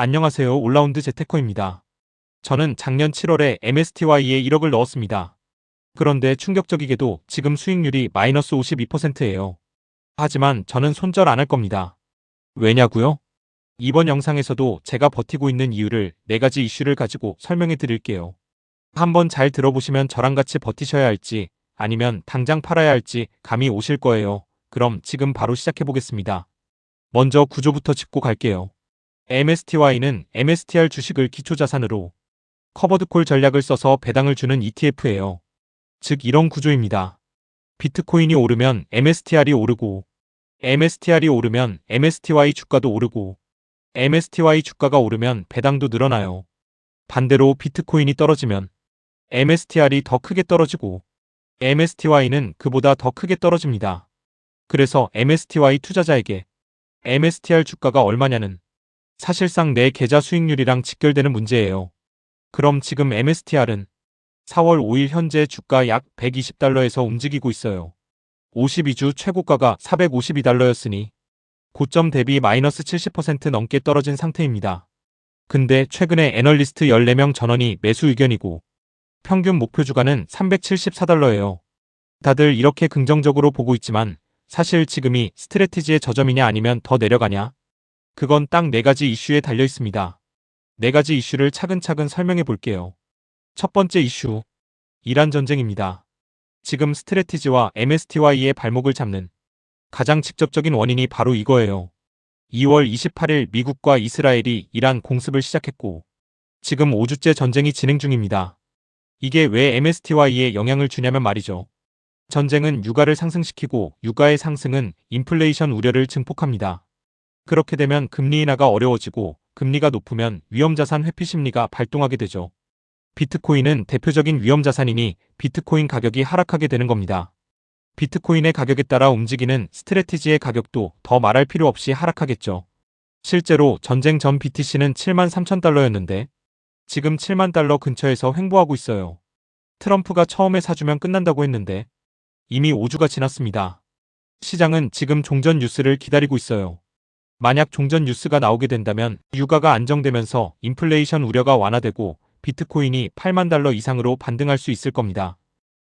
안녕하세요. 올라운드 재테커입니다. 저는 작년 7월에 MSTY에 1억을 넣었습니다. 그런데 충격적이게도 지금 수익률이 마이너스 52%예요. 하지만 저는 손절 안 할 겁니다. 왜냐고요? 이번 영상에서도 제가 버티고 있는 이유를 4가지 이슈를 가지고 설명해 드릴게요. 한번 잘 들어보시면 저랑 같이 버티셔야 할지 아니면 당장 팔아야 할지 감이 오실 거예요. 그럼 지금 바로 시작해 보겠습니다. 먼저 구조부터 짚고 갈게요. MSTY는 MSTR 주식을 기초자산으로 커버드콜 전략을 써서 배당을 주는 ETF예요. 즉 이런 구조입니다. 비트코인이 오르면 MSTR이 오르고 MSTR이 오르면 MSTY 주가도 오르고 MSTY 주가가 오르면 배당도 늘어나요. 반대로 비트코인이 떨어지면 MSTR이 더 크게 떨어지고 MSTY는 그보다 더 크게 떨어집니다. 그래서 MSTY 투자자에게 MSTR 주가가 얼마냐는 사실상 내 계좌 수익률이랑 직결되는 문제예요. 그럼 지금 MSTR은 4월 5일 현재 주가 약 120달러에서 움직이고 있어요. 52주 최고가가 452달러였으니 고점 대비 마이너스 70% 넘게 떨어진 상태입니다. 근데 최근에 애널리스트 14명 전원이 매수 의견이고 평균 목표 주가는 374달러예요. 다들 이렇게 긍정적으로 보고 있지만 사실 지금이 스트래티지의 저점이냐 아니면 더 내려가냐? 그건 딱 4가지 이슈에 달려 있습니다. 4가지 이슈를 차근차근 설명해 볼게요. 첫 번째 이슈, 이란 전쟁입니다. 지금 스트래티지와 MSTY의 발목을 잡는 가장 직접적인 원인이 바로 이거예요. 2월 28일 미국과 이스라엘이 이란 공습을 시작했고 지금 5주째 전쟁이 진행 중입니다. 이게 왜 MSTY에 영향을 주냐면 말이죠. 전쟁은 유가를 상승시키고 유가의 상승은 인플레이션 우려를 증폭합니다. 그렇게 되면 금리 인하가 어려워지고 금리가 높으면 위험자산 회피 심리가 발동하게 되죠. 비트코인은 대표적인 위험자산이니 비트코인 가격이 하락하게 되는 겁니다. 비트코인의 가격에 따라 움직이는 스트래티지의 가격도 더 말할 필요 없이 하락하겠죠. 실제로 전쟁 전 BTC는 73,000달러였는데 지금 7만 달러 근처에서 횡보하고 있어요. 트럼프가 처음에 사주면 끝난다고 했는데 이미 5주가 지났습니다. 시장은 지금 종전 뉴스를 기다리고 있어요. 만약 종전 뉴스가 나오게 된다면 유가가 안정되면서 인플레이션 우려가 완화되고 비트코인이 8만 달러 이상으로 반등할 수 있을 겁니다.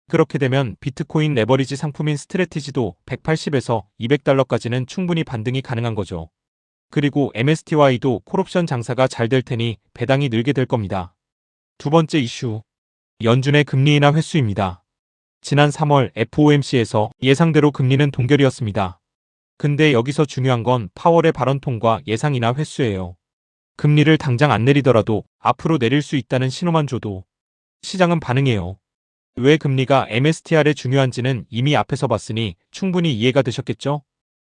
그렇게 되면 비트코인 레버리지 상품인 스트래티지도 180에서 200달러까지는 충분히 반등이 가능한 거죠. 그리고 MSTY도 콜옵션 장사가 잘 될 테니 배당이 늘게 될 겁니다. 두 번째 이슈, 연준의 금리 인하 횟수입니다. 지난 3월 FOMC에서 예상대로 금리는 동결이었습니다. 근데 여기서 중요한 건 파월의 발언 톤과 예상 인하 횟수예요. 금리를 당장 안 내리더라도 앞으로 내릴 수 있다는 신호만 줘도 시장은 반응해요. 왜 금리가 MSTR에 중요한지는 이미 앞에서 봤으니 충분히 이해가 되셨겠죠?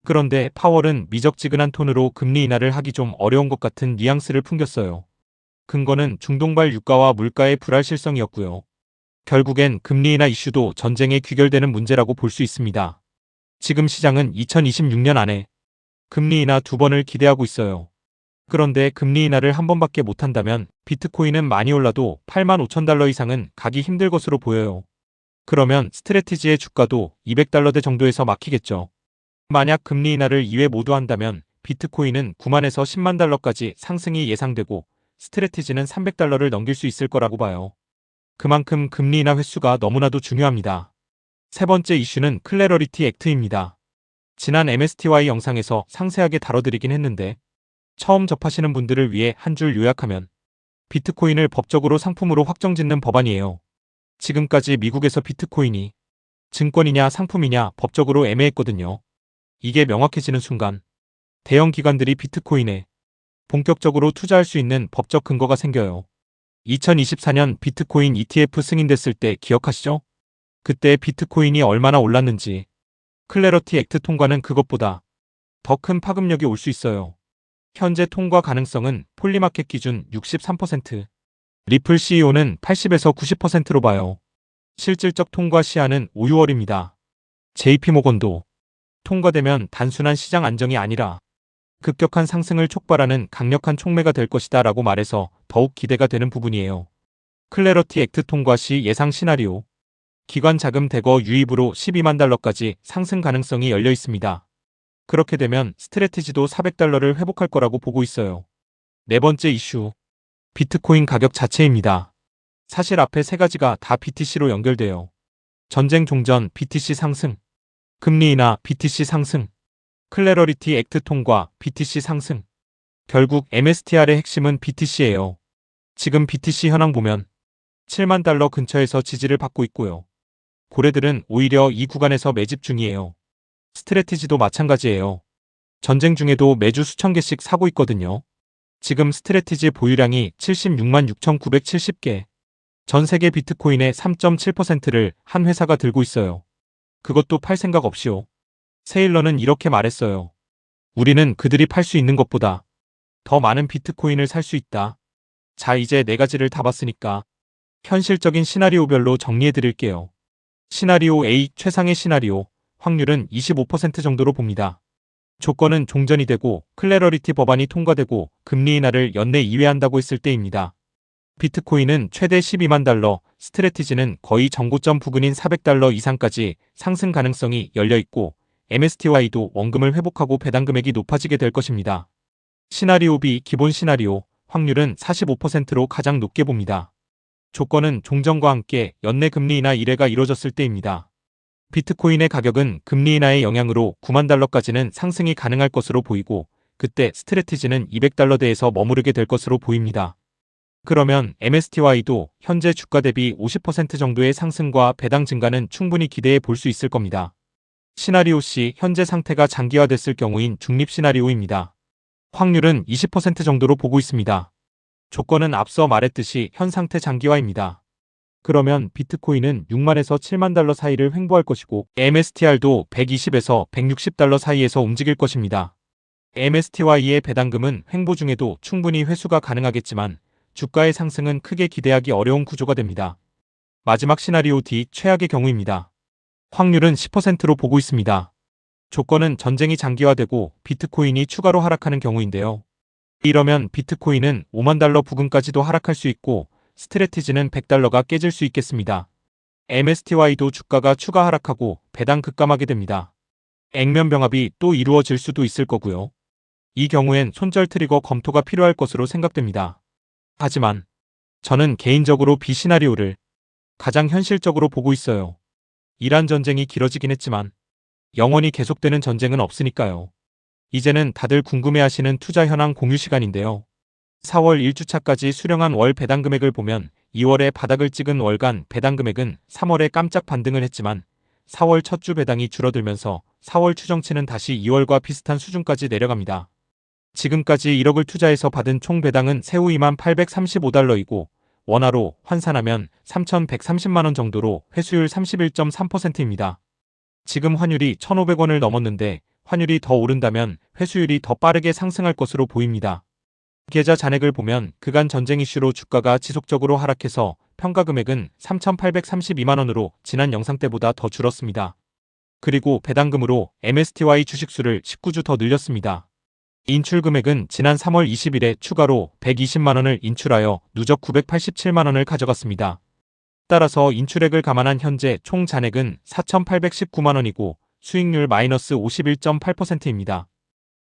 그런데 파월은 미적지근한 톤으로 금리 인하를 하기 좀 어려운 것 같은 뉘앙스를 풍겼어요. 근거는 중동발 유가와 물가의 불확실성이었고요. 결국엔 금리 인하 이슈도 전쟁에 귀결되는 문제라고 볼 수 있습니다. 지금 시장은 2026년 안에 금리 인하 2번을 기대하고 있어요. 그런데 금리 인하를 한 번밖에 못한다면 비트코인은 많이 올라도 85,000달러 이상은 가기 힘들 것으로 보여요. 그러면 스트래티지의 주가도 200달러대 정도에서 막히겠죠. 만약 금리 인하를 2회 모두 한다면 비트코인은 9만에서 10만 달러까지 상승이 예상되고 스트래티지는 300달러를 넘길 수 있을 거라고 봐요. 그만큼 금리 인하 횟수가 너무나도 중요합니다. 세 번째 이슈는 클래러리티 액트입니다. 지난 MSTY 영상에서 상세하게 다뤄드리긴 했는데 처음 접하시는 분들을 위해 한 줄 요약하면 비트코인을 법적으로 상품으로 확정짓는 법안이에요. 지금까지 미국에서 비트코인이 증권이냐 상품이냐 법적으로 애매했거든요. 이게 명확해지는 순간 대형 기관들이 비트코인에 본격적으로 투자할 수 있는 법적 근거가 생겨요. 2024년 비트코인 ETF 승인됐을 때 기억하시죠? 그때 비트코인이 얼마나 올랐는지. 클래러티 액트 통과는 그것보다 더 큰 파급력이 올 수 있어요. 현재 통과 가능성은 폴리마켓 기준 63%, 리플 CEO는 80에서 90%로 봐요. 실질적 통과 시한은 5, 6월입니다. JP모건도 통과되면 단순한 시장 안정이 아니라 급격한 상승을 촉발하는 강력한 촉매가 될 것이다 라고 말해서 더욱 기대가 되는 부분이에요. 클래러티 액트 통과 시 예상 시나리오, 기관 자금 대거 유입으로 12만 달러까지 상승 가능성이 열려 있습니다. 그렇게 되면 스트래티지도 400달러를 회복할 거라고 보고 있어요. 네 번째 이슈. 비트코인 가격 자체입니다. 사실 앞에 세 가지가 다 BTC로 연결돼요. 전쟁 종전 BTC 상승, 금리 인하 BTC 상승, 클래러리티 액트 통과 BTC 상승. 결국 MSTR의 핵심은 BTC예요. 지금 BTC 현황 보면 7만 달러 근처에서 지지를 받고 있고요. 고래들은 오히려 이 구간에서 매집 중이에요. 스트래티지도 마찬가지예요. 전쟁 중에도 매주 수천 개씩 사고 있거든요. 지금 스트래티지 보유량이 76만 6,970개. 전 세계 비트코인의 3.7%를 한 회사가 들고 있어요. 그것도 팔 생각 없이요. 세일러는 이렇게 말했어요. 우리는 그들이 팔 수 있는 것보다 더 많은 비트코인을 살 수 있다. 자, 이제 네 가지를 다 봤으니까 현실적인 시나리오별로 정리해 드릴게요. 시나리오 A, 최상의 시나리오, 확률은 25% 정도로 봅니다. 조건은 종전이 되고 클래러리티 법안이 통과되고 금리 인하를 연내 2회 한다고 했을 때입니다. 비트코인은 최대 12만 달러, 스트래티지는 거의 정고점 부근인 400달러 이상까지 상승 가능성이 열려 있고 MSTY도 원금을 회복하고 배당 금액이 높아지게 될 것입니다. 시나리오 B, 기본 시나리오, 확률은 45%로 가장 높게 봅니다. 조건은 종전과 함께 연내 금리 인하 1회가 이루어졌을 때입니다. 비트코인의 가격은 금리 인하의 영향으로 9만 달러까지는 상승이 가능할 것으로 보이고 그때 스트래티지는 200달러대에서 머무르게 될 것으로 보입니다. 그러면 MSTY도 현재 주가 대비 50% 정도의 상승과 배당 증가는 충분히 기대해 볼 수 있을 겁니다. 시나리오 C, 현재 상태가 장기화됐을 경우인 중립 시나리오입니다. 확률은 20% 정도로 보고 있습니다. 조건은 앞서 말했듯이 현 상태 장기화입니다. 그러면 비트코인은 6만에서 7만 달러 사이를 횡보할 것이고 MSTR도 120에서 160달러 사이에서 움직일 것입니다. MSTY의 배당금은 횡보 중에도 충분히 회수가 가능하겠지만 주가의 상승은 크게 기대하기 어려운 구조가 됩니다. 마지막 시나리오 D, 최악의 경우입니다. 확률은 10%로 보고 있습니다. 조건은 전쟁이 장기화되고 비트코인이 추가로 하락하는 경우인데요. 이러면 비트코인은 5만 달러 부근까지도 하락할 수 있고 스트래티지는 100달러가 깨질 수 있겠습니다. MSTY도 주가가 추가 하락하고 배당 급감하게 됩니다. 액면 병합이 또 이루어질 수도 있을 거고요. 이 경우엔 손절 트리거 검토가 필요할 것으로 생각됩니다. 하지만 저는 개인적으로 B 시나리오를 가장 현실적으로 보고 있어요. 이란 전쟁이 길어지긴 했지만 영원히 계속되는 전쟁은 없으니까요. 이제는 다들 궁금해하시는 투자 현황 공유 시간인데요. 4월 1주차까지 수령한 월 배당 금액을 보면 2월에 바닥을 찍은 월간 배당 금액은 3월에 깜짝 반등을 했지만 4월 첫 주 배당이 줄어들면서 4월 추정치는 다시 2월과 비슷한 수준까지 내려갑니다. 지금까지 1억을 투자해서 받은 총 배당은 세후 2만 835달러이고 원화로 환산하면 3,130만원 정도로 회수율 31.3%입니다. 지금 환율이 1,500원을 넘었는데 환율이 더 오른다면 회수율이 더 빠르게 상승할 것으로 보입니다. 계좌 잔액을 보면 그간 전쟁 이슈로 주가가 지속적으로 하락해서 평가 금액은 3,832만원으로 지난 영상 때보다 더 줄었습니다. 그리고 배당금으로 MSTY 주식수를 19주 더 늘렸습니다. 인출 금액은 지난 3월 20일에 추가로 120만원을 인출하여 누적 987만원을 가져갔습니다. 따라서 인출액을 감안한 현재 총 잔액은 4,819만원이고 수익률 마이너스 51.8%입니다.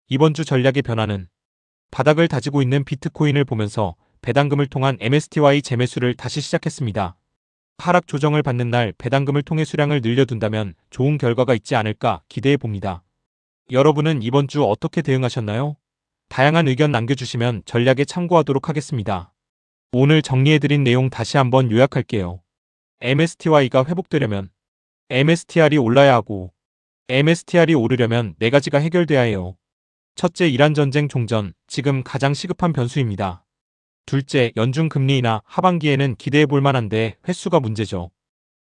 이번 주 전략의 변화는 바닥을 다지고 있는 비트코인을 보면서 배당금을 통한 MSTY 재매수를 다시 시작했습니다. 하락 조정을 받는 날 배당금을 통해 수량을 늘려둔다면 좋은 결과가 있지 않을까 기대해 봅니다. 여러분은 이번 주 어떻게 대응하셨나요? 다양한 의견 남겨주시면 전략에 참고하도록 하겠습니다. 오늘 정리해드린 내용 다시 한번 요약할게요. MSTY가 회복되려면 MSTR이 올라야 하고 MSTR이 오르려면 네 가지가 해결돼야 해요. 첫째, 이란 전쟁 종전, 지금 가장 시급한 변수입니다. 둘째, 연중 금리 인하, 하반기에는 기대해 볼 만한데 횟수가 문제죠.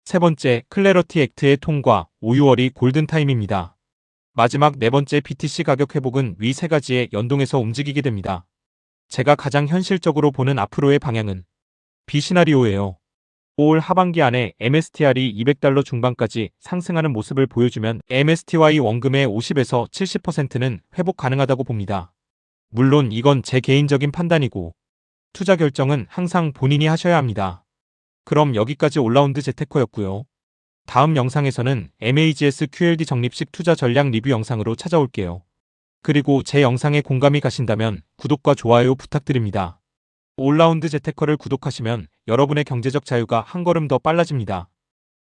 세 번째, 클래러티 액트의 통과, 5, 6월이 골든타임입니다. 마지막 네 번째, BTC 가격 회복은 위 세 가지에 연동해서 움직이게 됩니다. 제가 가장 현실적으로 보는 앞으로의 방향은 B 시나리오예요. 5월 하반기 안에 MSTR이 200달러 중반까지 상승하는 모습을 보여주면 MSTY 원금의 50에서 70%는 회복 가능하다고 봅니다. 물론 이건 제 개인적인 판단이고 투자 결정은 항상 본인이 하셔야 합니다. 그럼 여기까지 올라운드 재테커였고요. 다음 영상에서는 MAGS QLD 적립식 투자 전략 리뷰 영상으로 찾아올게요. 그리고 제 영상에 공감이 가신다면 구독과 좋아요 부탁드립니다. 올라운드 재테커를 구독하시면 여러분의 경제적 자유가 한 걸음 더 빨라집니다.